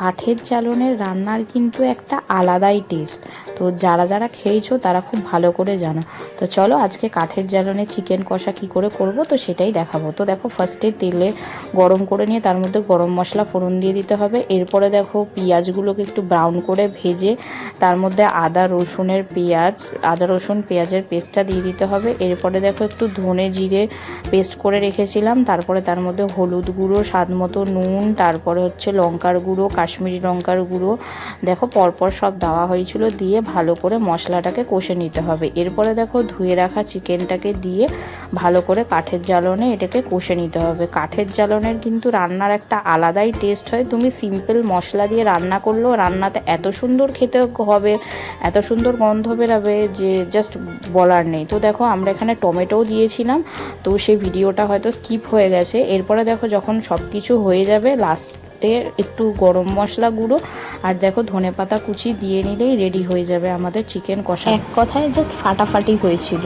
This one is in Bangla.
কাঠের জ্বালনের রান্নার কিন্তু একটা আলাদাই টেস্ট। তো যারা যারা খেয়েছো তারা খুব ভালো করে জানো। তো চলো আজকে কাঠের জ্বালনে চিকেন কষা কি করে করব তো সেটাই দেখাবো। তো দেখো ফার্স্টে তেলে গরম করে নিয়ে তার মধ্যে গরম মশলা ফোড়ন দিয়ে দিতে হবে। এরপরে দেখো পেঁয়াজগুলোকে একটু ব্রাউন করে ভেজে তার মধ্যে আদা রসুন পেঁয়াজের পেস্টটা দিয়ে দিতে হবে। এরপরে দেখো একটু ধনে জিরে পেস্ট করে রেখেছিলাম, তারপরে তার মধ্যে হলুদ গুঁড়ো, স্বাদ মতো নুন, তারপরে হচ্ছে লঙ্কার গুঁড়ো, কাশ্মীরি লঙ্কার গুঁড়ো, দেখো পরপর সব দেওয়া হয়েছিল, দিয়ে ভালো করে মশলাটাকে কষে নিতে হবে। এরপরে দেখো ধুয়ে রাখা চিকেনটাকে দিয়ে ভালো করে কাঠের জ্বালনে এটাকে কষে নিতে হবে। কাঠের জ্বালনের কিন্তু রান্নার একটা আলাদাই টেস্ট হয়। তুমি সিম্পল মশলা দিয়ে রান্না করলেও রান্নাতে এত সুন্দর খেতে হবে, এত সুন্দর গন্ধ বেরাবে যে জাস্ট বলার নেই। তো দেখো আমরা এখানে টমেটোও দিয়েছিলাম, তো সেই ভিডিওটা হয়তো স্কিপ হয়ে গেছে। এরপরে দেখো যখন সব কিছু হয়ে যাবে লাস্টে একটু গরম মশলা গুঁড়ো আর দেখো ধনেপাতা কুচি দিয়ে নিলেই রেডি হয়ে যাবে আমাদের চিকেন কষা। এক কথায় জাস্ট ফাটাফাটি হয়েছিল।